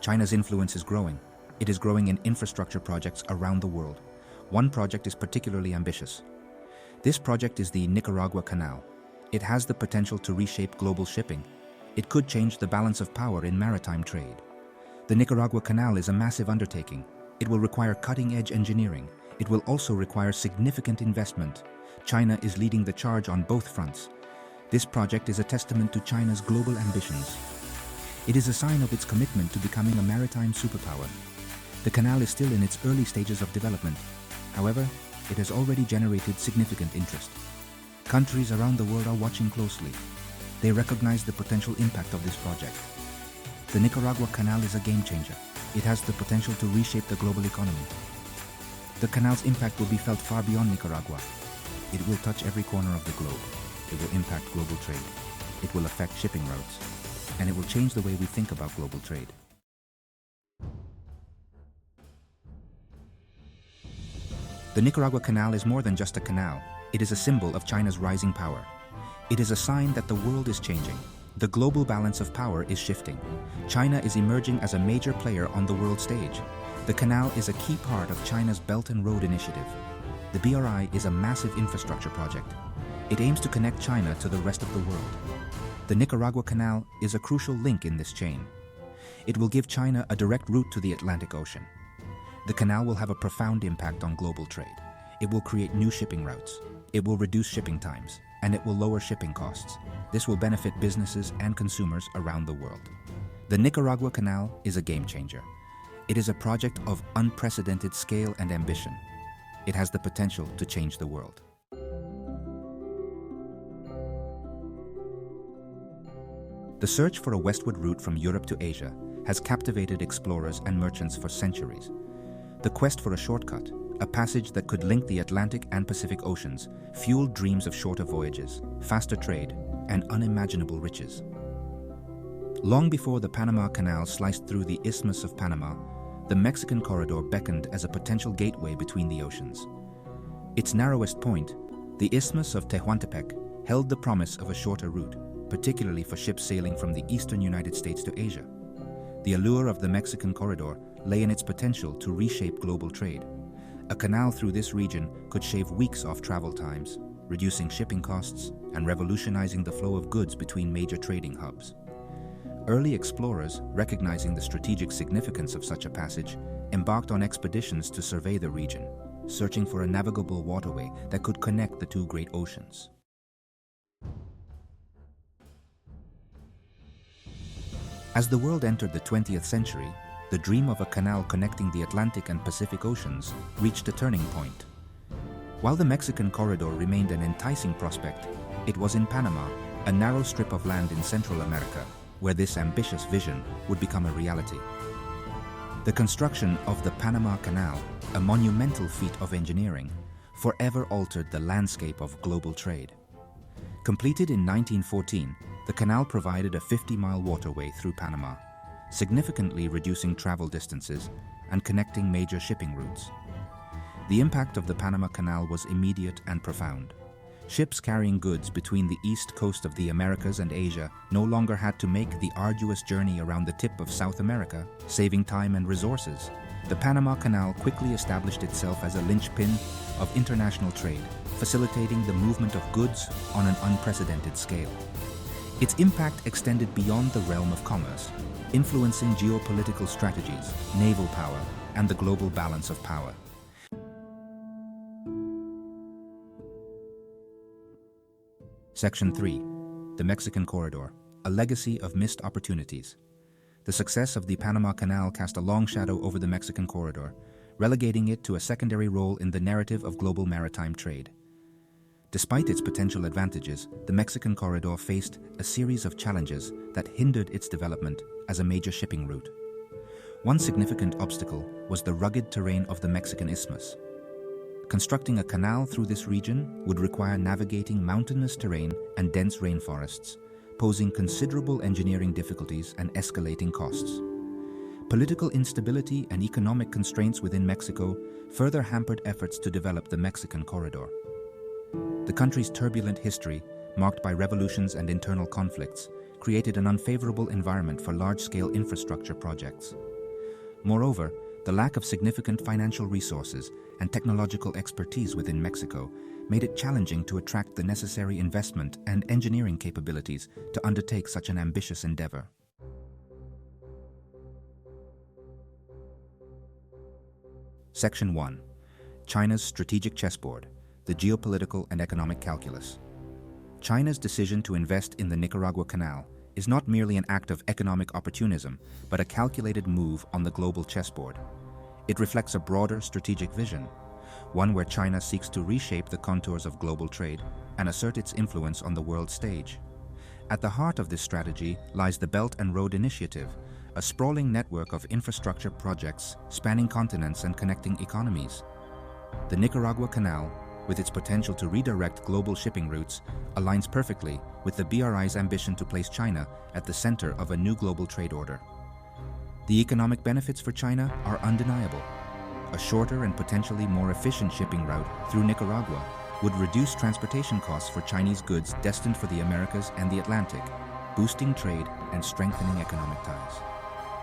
China's influence is growing. It is growing in infrastructure projects around the world. One project is particularly ambitious. This project is the Nicaragua Canal. It has the potential to reshape global shipping. It could change the balance of power in maritime trade. The Nicaragua Canal is a massive undertaking. It will require cutting-edge engineering. It will also require significant investment. China is leading the charge on both fronts. This project is a testament to China's global ambitions. It is a sign of its commitment to becoming a maritime superpower. The canal is still in its early stages of development. However, it has already generated significant interest. Countries around the world are watching closely. They recognize the potential impact of this project. The Nicaragua Canal is a game changer. It has the potential to reshape the global economy. The canal's impact will be felt far beyond Nicaragua. It will touch every corner of the globe. It will impact global trade. It will affect shipping routes. And it will change the way we think about global trade. The Nicaragua Canal is more than just a canal. It is a symbol of China's rising power. It is a sign that the world is changing. The global balance of power is shifting. China is emerging as a major player on the world stage. The canal is a key part of China's Belt and Road Initiative. The BRI is a massive infrastructure project. It aims to connect China to the rest of the world. The Nicaragua Canal is a crucial link in this chain. It will give China a direct route to the Atlantic Ocean. The canal will have a profound impact on global trade. It will create new shipping routes. It will reduce shipping times, and it will lower shipping costs. This will benefit businesses and consumers around the world. The Nicaragua Canal is a game changer. It is a project of unprecedented scale and ambition. It has the potential to change the world. The search for a westward route from Europe to Asia has captivated explorers and merchants for centuries. The quest for a shortcut, a passage that could link the Atlantic and Pacific Oceans, fueled dreams of shorter voyages, faster trade, and unimaginable riches. Long before the Panama Canal sliced through the Isthmus of Panama, the Mexican corridor beckoned as a potential gateway between the oceans. Its narrowest point, the Isthmus of Tehuantepec, held the promise of a shorter route, particularly for ships sailing from the eastern United States to Asia. The allure of the Mexican corridor lay in its potential to reshape global trade. A canal through this region could shave weeks off travel times, reducing shipping costs and revolutionizing the flow of goods between major trading hubs. Early explorers, recognizing the strategic significance of such a passage, embarked on expeditions to survey the region, searching for a navigable waterway that could connect the two great oceans. As the world entered the 20th century, the dream of a canal connecting the Atlantic and Pacific Oceans reached a turning point. While the Mexican corridor remained an enticing prospect, it was in Panama, a narrow strip of land in Central America, where this ambitious vision would become a reality. The construction of the Panama Canal, a monumental feat of engineering, forever altered the landscape of global trade. Completed in 1914, the canal provided a 50-mile waterway through Panama, significantly reducing travel distances and connecting major shipping routes. The impact of the Panama Canal was immediate and profound. Ships carrying goods between the east coast of the Americas and Asia no longer had to make the arduous journey around the tip of South America, saving time and resources. The Panama Canal quickly established itself as a linchpin of international trade, facilitating the movement of goods on an unprecedented scale. Its impact extended beyond the realm of commerce, influencing geopolitical strategies, naval power, and the global balance of power. Section 3. The Mexican Corridor, a legacy of missed opportunities. The success of the Panama Canal cast a long shadow over the Mexican corridor, relegating it to a secondary role in the narrative of global maritime trade. Despite its potential advantages, the Mexican corridor faced a series of challenges that hindered its development as a major shipping route. One significant obstacle was the rugged terrain of the Mexican Isthmus. Constructing a canal through this region would require navigating mountainous terrain and dense rainforests, posing considerable engineering difficulties and escalating costs. Political instability and economic constraints within Mexico further hampered efforts to develop the Mexican corridor. The country's turbulent history, marked by revolutions and internal conflicts, created an unfavorable environment for large-scale infrastructure projects. Moreover, the lack of significant financial resources and technological expertise within Mexico made it challenging to attract the necessary investment and engineering capabilities to undertake such an ambitious endeavor. Section 1. China's strategic chessboard, the geopolitical and economic calculus. China's decision to invest in the Nicaragua Canal is not merely an act of economic opportunism, but a calculated move on the global chessboard. It reflects a broader strategic vision, one where China seeks to reshape the contours of global trade and assert its influence on the world stage. At the heart of this strategy lies the Belt and Road Initiative, a sprawling network of infrastructure projects spanning continents and connecting economies. The Nicaragua Canal, with its potential to redirect global shipping routes, aligns perfectly with the BRI's ambition to place China at the center of a new global trade order. The economic benefits for China are undeniable. A shorter and potentially more efficient shipping route through Nicaragua would reduce transportation costs for Chinese goods destined for the Americas and the Atlantic, boosting trade and strengthening economic ties.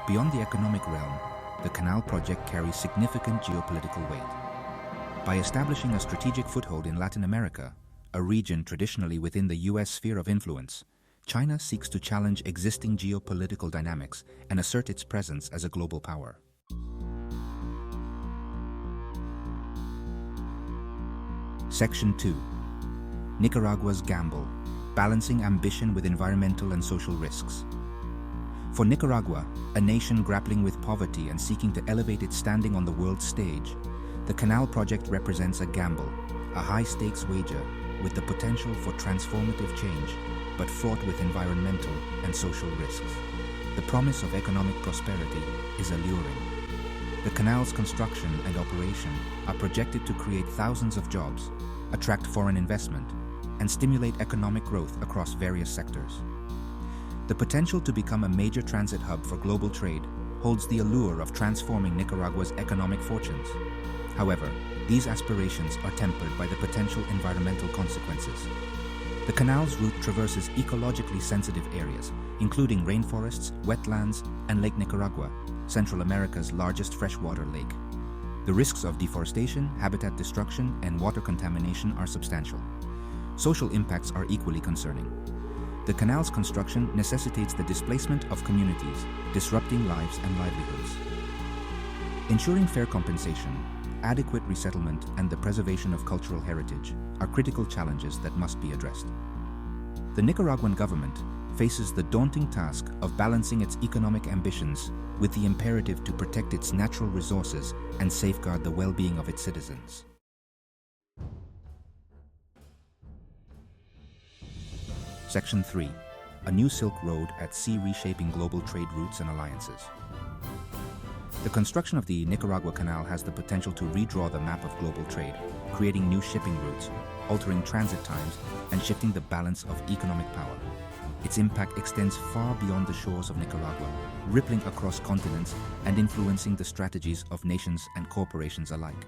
Beyond the economic realm, the canal project carries significant geopolitical weight. By establishing a strategic foothold in Latin America, a region traditionally within the U.S. sphere of influence, China seeks to challenge existing geopolitical dynamics and assert its presence as a global power. Section 2. Nicaragua's gamble, balancing ambition with environmental and social risks. For Nicaragua, a nation grappling with poverty and seeking to elevate its standing on the world stage, the canal project represents a gamble, a high-stakes wager with the potential for transformative change, but fraught with environmental and social risks. The promise of economic prosperity is alluring. The canal's construction and operation are projected to create thousands of jobs, attract foreign investment, and stimulate economic growth across various sectors. The potential to become a major transit hub for global trade holds the allure of transforming Nicaragua's economic fortunes. However, these aspirations are tempered by the potential environmental consequences. The canal's route traverses ecologically sensitive areas, including rainforests, wetlands, and Lake Nicaragua, Central America's largest freshwater lake. The risks of deforestation, habitat destruction, and water contamination are substantial. Social impacts are equally concerning. The canal's construction necessitates the displacement of communities, disrupting lives and livelihoods. Ensuring fair compensation, adequate resettlement, and the preservation of cultural heritage are critical challenges that must be addressed. The Nicaraguan government faces the daunting task of balancing its economic ambitions with the imperative to protect its natural resources and safeguard the well-being of its citizens. Section 3. A new Silk Road at sea reshaping global trade routes and alliances. The construction of the Nicaragua Canal has the potential to redraw the map of global trade, creating new shipping routes, altering transit times, and shifting the balance of economic power. Its impact extends far beyond the shores of Nicaragua, rippling across continents and influencing the strategies of nations and corporations alike.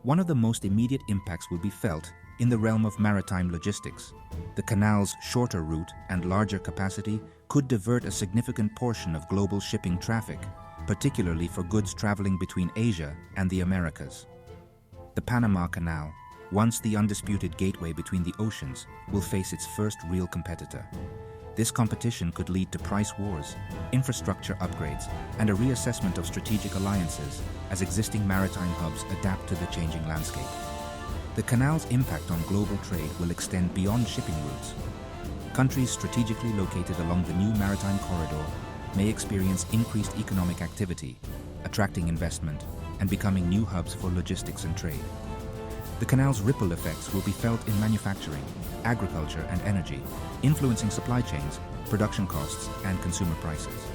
One of the most immediate impacts will be felt in the realm of maritime logistics. The canal's shorter route and larger capacity could divert a significant portion of global shipping traffic, particularly for goods traveling between Asia and the Americas. The Panama Canal, once the undisputed gateway between the oceans, will face its first real competitor. This competition could lead to price wars, infrastructure upgrades, and a reassessment of strategic alliances as existing maritime hubs adapt to the changing landscape. The canal's impact on global trade will extend beyond shipping routes. Countries strategically located along the new maritime corridor may experience increased economic activity, attracting investment, and becoming new hubs for logistics and trade. The canal's ripple effects will be felt in manufacturing, agriculture, and energy, influencing supply chains, production costs, and consumer prices.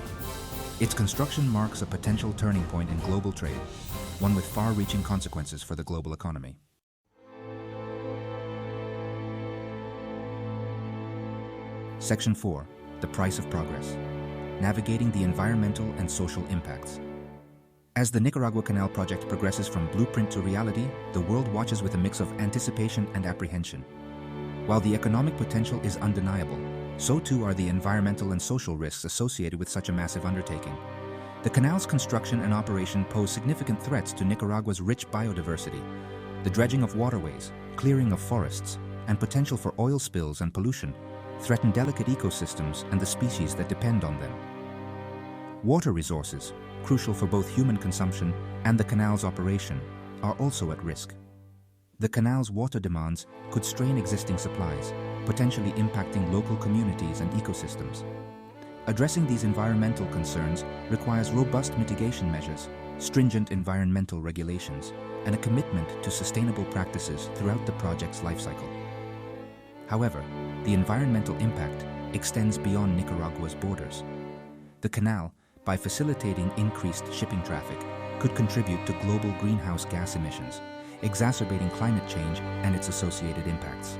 Its construction marks a potential turning point in global trade, one with far-reaching consequences for the global economy. Section 4. The price of progress. Navigating the environmental and social impacts. As the Nicaragua Canal project progresses from blueprint to reality, the world watches with a mix of anticipation and apprehension. While the economic potential is undeniable, so too are the environmental and social risks associated with such a massive undertaking. The canal's construction and operation pose significant threats to Nicaragua's rich biodiversity. The dredging of waterways, clearing of forests, and potential for oil spills and pollution threaten delicate ecosystems and the species that depend on them. Water resources, crucial for both human consumption and the canal's operation, are also at risk. The canal's water demands could strain existing supplies, potentially impacting local communities and ecosystems. Addressing these environmental concerns requires robust mitigation measures, stringent environmental regulations, and a commitment to sustainable practices throughout the project's lifecycle. However, the environmental impact extends beyond Nicaragua's borders. The canal, by facilitating increased shipping traffic, could contribute to global greenhouse gas emissions, exacerbating climate change and its associated impacts.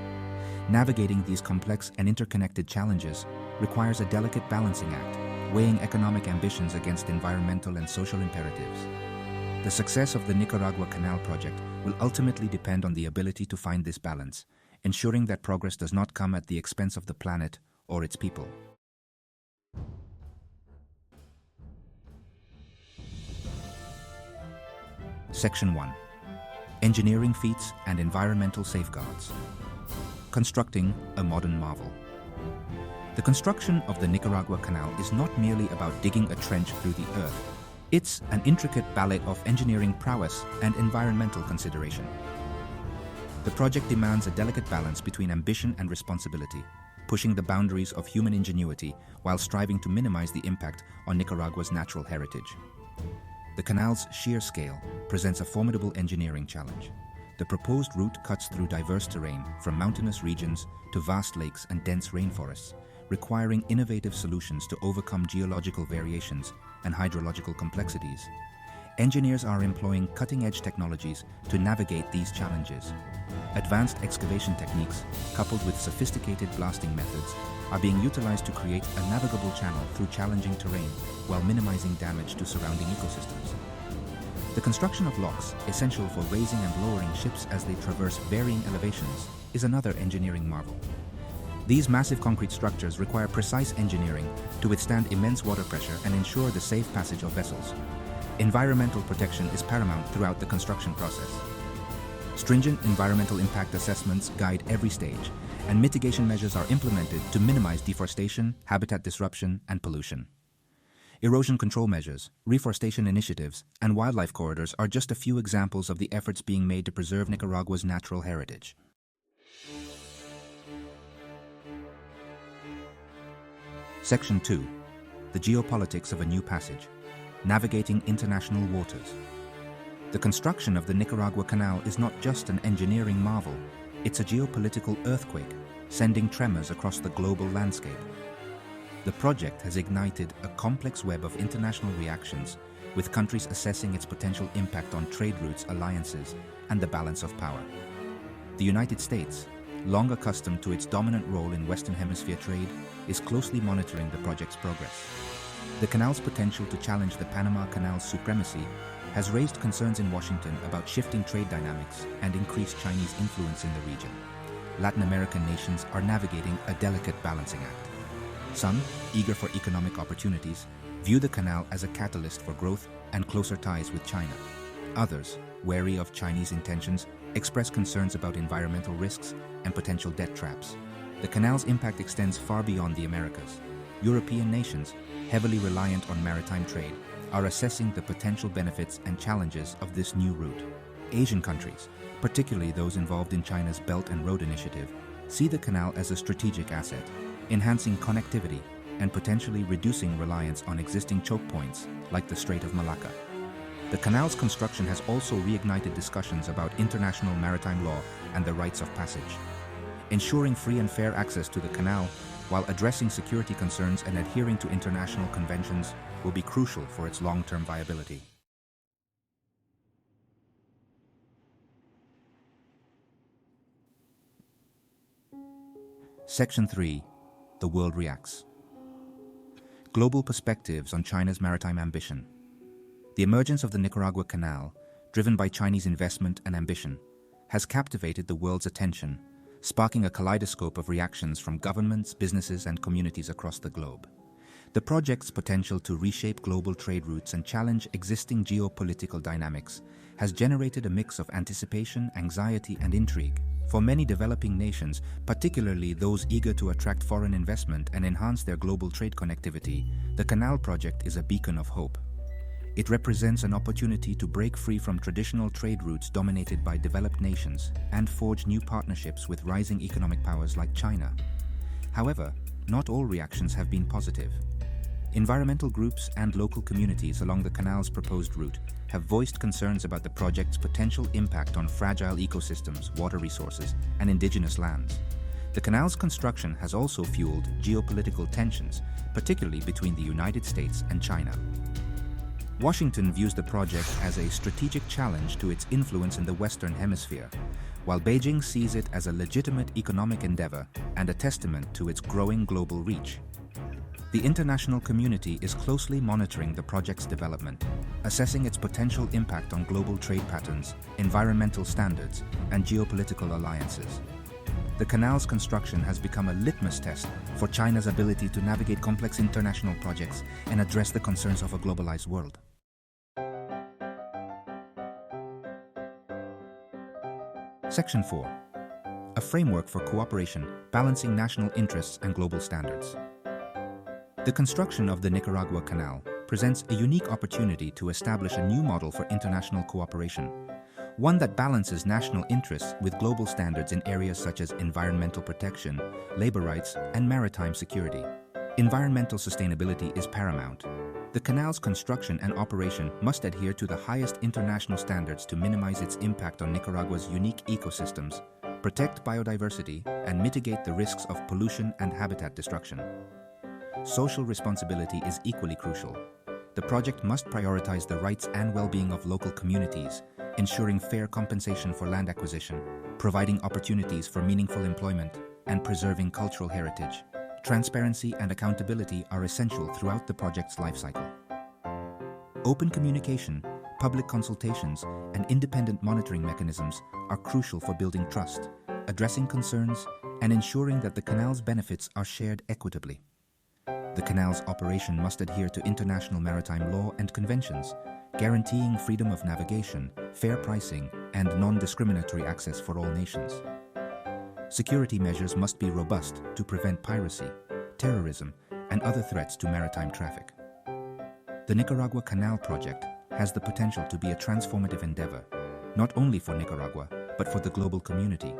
Navigating these complex and interconnected challenges requires a delicate balancing act, weighing economic ambitions against environmental and social imperatives. The success of the Nicaragua Canal project will ultimately depend on the ability to find this balance, ensuring that progress does not come at the expense of the planet or its people. Section 1. Engineering feats and environmental safeguards. Constructing a modern marvel. The construction of the Nicaragua Canal is not merely about digging a trench through the earth. It's an intricate ballet of engineering prowess and environmental consideration. The project demands a delicate balance between ambition and responsibility, pushing the boundaries of human ingenuity while striving to minimize the impact on Nicaragua's natural heritage. The canal's sheer scale presents a formidable engineering challenge. The proposed route cuts through diverse terrain, from mountainous regions to vast lakes and dense rainforests, requiring innovative solutions to overcome geological variations and hydrological complexities. Engineers are employing cutting-edge technologies to navigate these challenges. Advanced excavation techniques, coupled with sophisticated blasting methods, are being utilized to create a navigable channel through challenging terrain while minimizing damage to surrounding ecosystems. The construction of locks, essential for raising and lowering ships as they traverse varying elevations, is another engineering marvel. These massive concrete structures require precise engineering to withstand immense water pressure and ensure the safe passage of vessels. Environmental protection is paramount throughout the construction process. Stringent environmental impact assessments guide every stage, and mitigation measures are implemented to minimize deforestation, habitat disruption, and pollution. Erosion control measures, reforestation initiatives, and wildlife corridors are just a few examples of the efforts being made to preserve Nicaragua's natural heritage. Section 2. The geopolitics of a new passage. Navigating international waters. The construction of the Nicaragua Canal is not just an engineering marvel, it's a geopolitical earthquake, sending tremors across the global landscape. The project has ignited a complex web of international reactions, with countries assessing its potential impact on trade routes, alliances, and the balance of power. The United States, long accustomed to its dominant role in Western Hemisphere trade, is closely monitoring the project's progress. The canal's potential to challenge the Panama Canal's supremacy has raised concerns in Washington about shifting trade dynamics and increased Chinese influence in the region. Latin American nations are navigating a delicate balancing act. Some, eager for economic opportunities, view the canal as a catalyst for growth and closer ties with China. Others, wary of Chinese intentions, express concerns about environmental risks and potential debt traps. The canal's impact extends far beyond the Americas. European nations, heavily reliant on maritime trade, are assessing the potential benefits and challenges of this new route. Asian countries, particularly those involved in China's Belt and Road Initiative, see the canal as a strategic asset, enhancing connectivity and potentially reducing reliance on existing choke points like the Strait of Malacca. The canal's construction has also reignited discussions about international maritime law and the rights of passage. Ensuring free and fair access to the canal while addressing security concerns and adhering to international conventions will be crucial for its long-term viability. Section 3. The world reacts. Global perspectives on China's maritime ambition. The emergence of the Nicaragua Canal, driven by Chinese investment and ambition, has captivated the world's attention, sparking a kaleidoscope of reactions from governments, businesses, and communities across the globe. The project's potential to reshape global trade routes and challenge existing geopolitical dynamics has generated a mix of anticipation, anxiety, and intrigue. For many developing nations, particularly those eager to attract foreign investment and enhance their global trade connectivity, the Canal project is a beacon of hope. It represents an opportunity to break free from traditional trade routes dominated by developed nations and forge new partnerships with rising economic powers like China. However, not all reactions have been positive. Environmental groups and local communities along the canal's proposed route have voiced concerns about the project's potential impact on fragile ecosystems, water resources, and indigenous lands. The canal's construction has also fueled geopolitical tensions, particularly between the United States and China. Washington views the project as a strategic challenge to its influence in the Western Hemisphere, while Beijing sees it as a legitimate economic endeavor and a testament to its growing global reach. The international community is closely monitoring the project's development, assessing its potential impact on global trade patterns, environmental standards, and geopolitical alliances. The canal's construction has become a litmus test for China's ability to navigate complex international projects and address the concerns of a globalized world. Section 4. A framework for cooperation, balancing national interests and global standards. The construction of the Nicaragua Canal presents a unique opportunity to establish a new model for international cooperation, one that balances national interests with global standards in areas such as environmental protection, labor rights, and maritime security. Environmental sustainability is paramount. The canal's construction and operation must adhere to the highest international standards to minimize its impact on Nicaragua's unique ecosystems, protect biodiversity, and mitigate the risks of pollution and habitat destruction. Social responsibility is equally crucial. The project must prioritize the rights and well-being of local communities, ensuring fair compensation for land acquisition, providing opportunities for meaningful employment, and preserving cultural heritage. Transparency and accountability are essential throughout the project's lifecycle. Open communication, public consultations, and independent monitoring mechanisms are crucial for building trust, addressing concerns, and ensuring that the canal's benefits are shared equitably. The canal's operation must adhere to international maritime law and conventions, guaranteeing freedom of navigation, fair pricing, and non-discriminatory access for all nations. Security measures must be robust to prevent piracy, terrorism, and other threats to maritime traffic. The Nicaragua Canal project has the potential to be a transformative endeavor, not only for Nicaragua, but for the global community.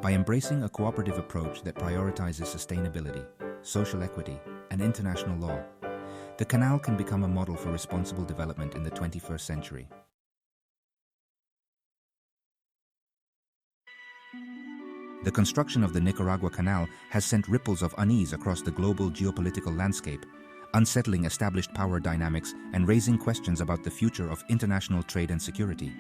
By embracing a cooperative approach that prioritizes sustainability, social equity, and international law, the canal can become a model for responsible development in the 21st century. The construction of the Nicaragua Canal has sent ripples of unease across the global geopolitical landscape, unsettling established power dynamics and raising questions about the future of international trade and security.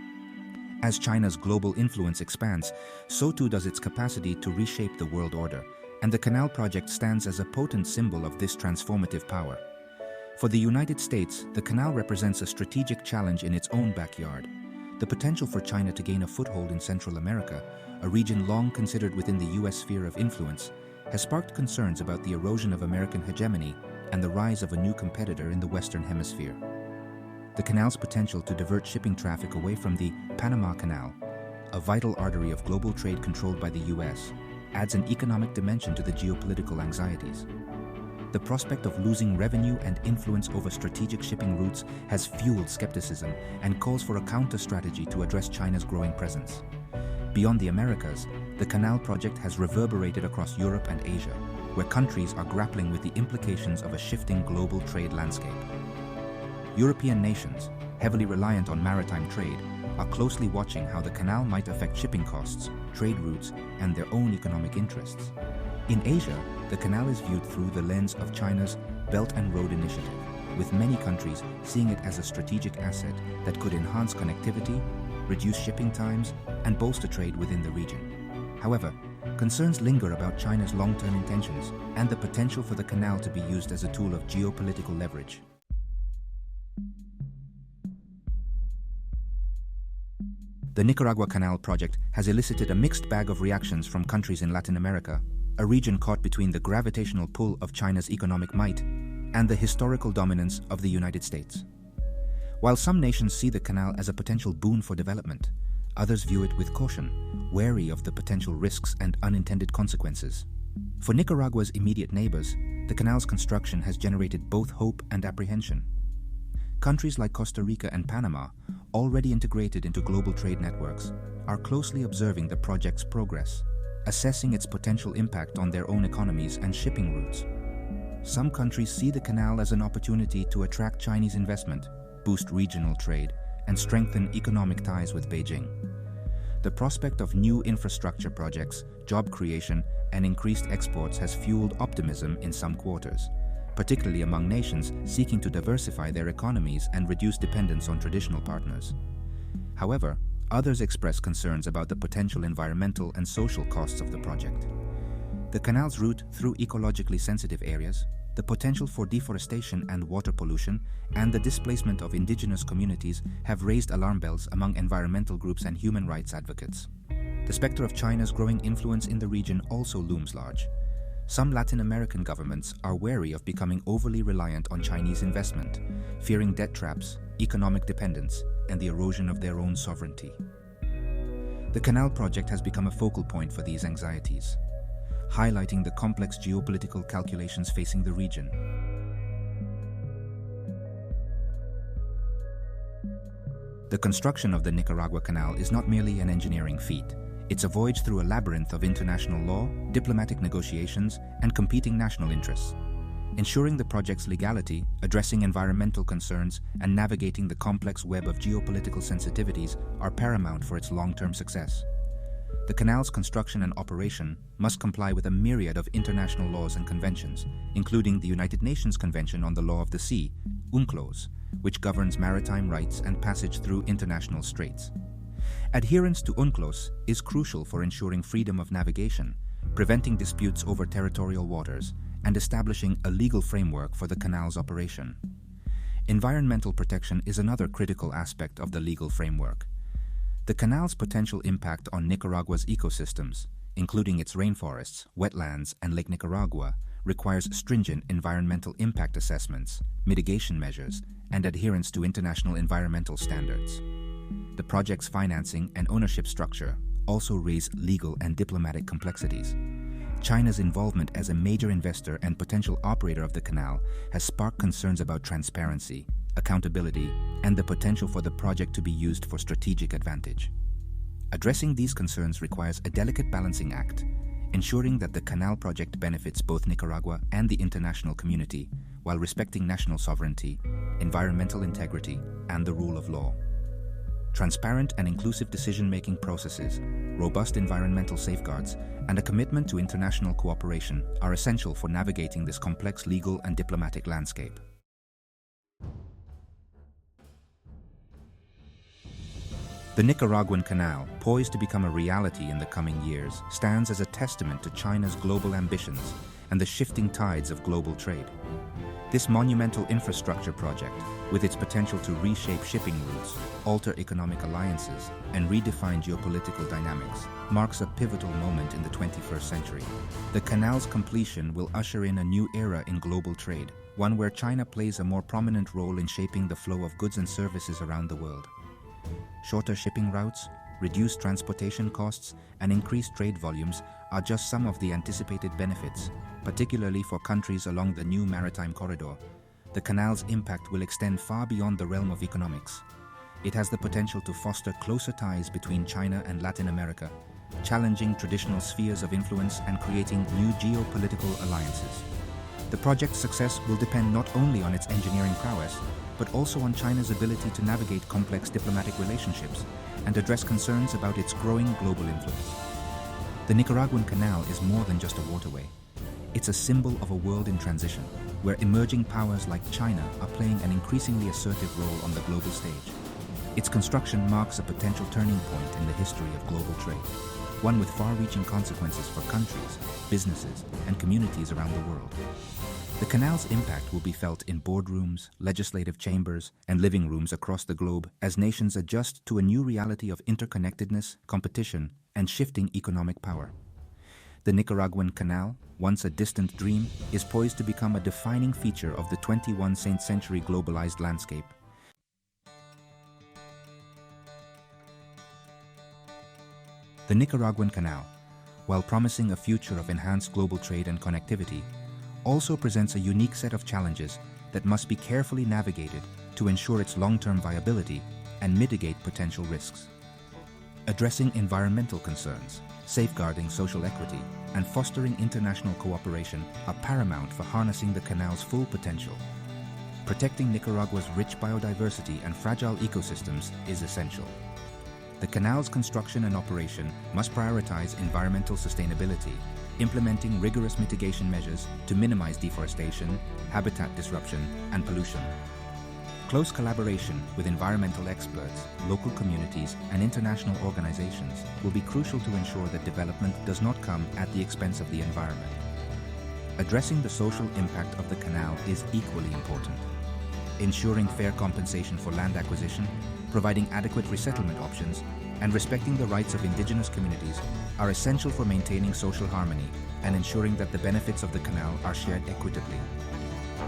As China's global influence expands, so too does its capacity to reshape the world order, and the Canal project stands as a potent symbol of this transformative power. For the United States, the canal represents a strategic challenge in its own backyard. The potential for China to gain a foothold in Central America, a region long considered within the U.S. sphere of influence, has sparked concerns about the erosion of American hegemony and the rise of a new competitor in the Western Hemisphere. The canal's potential to divert shipping traffic away from the Panama Canal, a vital artery of global trade controlled by the U.S., adds an economic dimension to the geopolitical anxieties. The prospect of losing revenue and influence over strategic shipping routes has fueled skepticism and calls for a counter-strategy to address China's growing presence. Beyond the Americas, the canal project has reverberated across Europe and Asia, where countries are grappling with the implications of a shifting global trade landscape. European nations, heavily reliant on maritime trade, are closely watching how the canal might affect shipping costs, trade routes, and their own economic interests. In Asia, the canal is viewed through the lens of China's Belt and Road Initiative, with many countries seeing it as a strategic asset that could enhance connectivity, reduce shipping times, and bolster trade within the region. However, concerns linger about China's long-term intentions and the potential for the canal to be used as a tool of geopolitical leverage. The Nicaragua Canal project has elicited a mixed bag of reactions from countries in Latin America, a region caught between the gravitational pull of China's economic might and the historical dominance of the United States. While some nations see the canal as a potential boon for development, others view it with caution, wary of the potential risks and unintended consequences. For Nicaragua's immediate neighbors, the canal's construction has generated both hope and apprehension. Countries like Costa Rica and Panama, already integrated into global trade networks, are closely observing the project's progress, assessing its potential impact on their own economies and shipping routes. Some countries see the canal as an opportunity to attract Chinese investment, boost regional trade, and strengthen economic ties with Beijing. The prospect of new infrastructure projects, job creation, and increased exports has fueled optimism in some quarters, particularly among nations seeking to diversify their economies and reduce dependence on traditional partners. However, others express concerns about the potential environmental and social costs of the project. The canal's route through ecologically sensitive areas, the potential for deforestation and water pollution, and the displacement of indigenous communities have raised alarm bells among environmental groups and human rights advocates. The specter of China's growing influence in the region also looms large. Some Latin American governments are wary of becoming overly reliant on Chinese investment, fearing debt traps, economic dependence, and the erosion of their own sovereignty. The canal project has become a focal point for these anxieties, highlighting the complex geopolitical calculations facing the region. The construction of the Nicaragua Canal is not merely an engineering feat. It's a voyage through a labyrinth of international law, diplomatic negotiations, and competing national interests. Ensuring the project's legality, addressing environmental concerns, and navigating the complex web of geopolitical sensitivities are paramount for its long-term success. The canal's construction and operation must comply with a myriad of international laws and conventions, including the United Nations Convention on the Law of the Sea, UNCLOS, which governs maritime rights and passage through international straits. Adherence to UNCLOS is crucial for ensuring freedom of navigation, preventing disputes over territorial waters, and establishing a legal framework for the canal's operation. Environmental protection is another critical aspect of the legal framework. The canal's potential impact on Nicaragua's ecosystems, including its rainforests, wetlands, and Lake Nicaragua, requires stringent environmental impact assessments, mitigation measures, and adherence to international environmental standards. The project's financing and ownership structure also raise legal and diplomatic complexities. China's involvement as a major investor and potential operator of the canal has sparked concerns about transparency, accountability, and the potential for the project to be used for strategic advantage. Addressing these concerns requires a delicate balancing act, ensuring that the canal project benefits both Nicaragua and the international community while respecting national sovereignty, environmental integrity, and the rule of law. Transparent and inclusive decision-making processes, robust environmental safeguards, and a commitment to international cooperation are essential for navigating this complex legal and diplomatic landscape. The Nicaraguan Canal, poised to become a reality in the coming years, stands as a testament to China's global ambitions and the shifting tides of global trade. This monumental infrastructure project, with its potential to reshape shipping routes, alter economic alliances, and redefine geopolitical dynamics, marks a pivotal moment in the 21st century. The canal's completion will usher in a new era in global trade, one where China plays a more prominent role in shaping the flow of goods and services around the world. Shorter shipping routes, reduced transportation costs, and increased trade volumes are just some of the anticipated benefits, particularly for countries along the new maritime corridor. The canal's impact will extend far beyond the realm of economics. It has the potential to foster closer ties between China and Latin America, challenging traditional spheres of influence and creating new geopolitical alliances. The project's success will depend not only on its engineering prowess, but also on China's ability to navigate complex diplomatic relationships and address concerns about its growing global influence. The Nicaraguan Canal is more than just a waterway. It's a symbol of a world in transition, where emerging powers like China are playing an increasingly assertive role on the global stage. Its construction marks a potential turning point in the history of global trade, one with far-reaching consequences for countries, businesses, and communities around the world. The canal's impact will be felt in boardrooms, legislative chambers, and living rooms across the globe as nations adjust to a new reality of interconnectedness, competition, and shifting economic power. The Nicaraguan Canal, once a distant dream, is poised to become a defining feature of the 21st century globalized landscape. The Nicaraguan Canal, while promising a future of enhanced global trade and connectivity, also presents a unique set of challenges that must be carefully navigated to ensure its long-term viability and mitigate potential risks. Addressing environmental concerns, safeguarding social equity, and fostering international cooperation are paramount for harnessing the canal's full potential. Protecting Nicaragua's rich biodiversity and fragile ecosystems is essential. The canal's construction and operation must prioritize environmental sustainability, implementing rigorous mitigation measures to minimize deforestation, habitat disruption, and pollution. Close collaboration with environmental experts, local communities, and international organizations will be crucial to ensure that development does not come at the expense of the environment. Addressing the social impact of the canal is equally important. Ensuring fair compensation for land acquisition, providing adequate resettlement options, and respecting the rights of indigenous communities are essential for maintaining social harmony and ensuring that the benefits of the canal are shared equitably.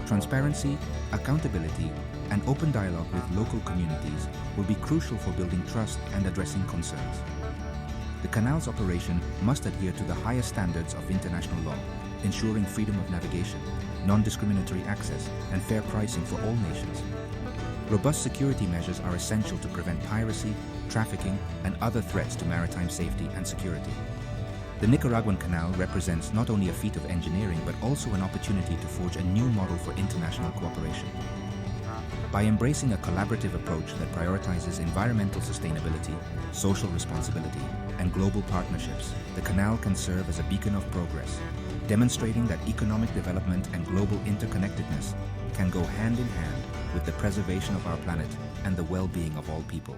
Transparency, accountability, and open dialogue with local communities will be crucial for building trust and addressing concerns. The canal's operation must adhere to the highest standards of international law, ensuring freedom of navigation, non-discriminatory access, and fair pricing for all nations. Robust security measures are essential to prevent piracy, trafficking, and other threats to maritime safety and security. The Nicaraguan Canal represents not only a feat of engineering but also an opportunity to forge a new model for international cooperation. By embracing a collaborative approach that prioritizes environmental sustainability, social responsibility, and global partnerships, the canal can serve as a beacon of progress, demonstrating that economic development and global interconnectedness can go hand in hand with the preservation of our planet and the well-being of all people.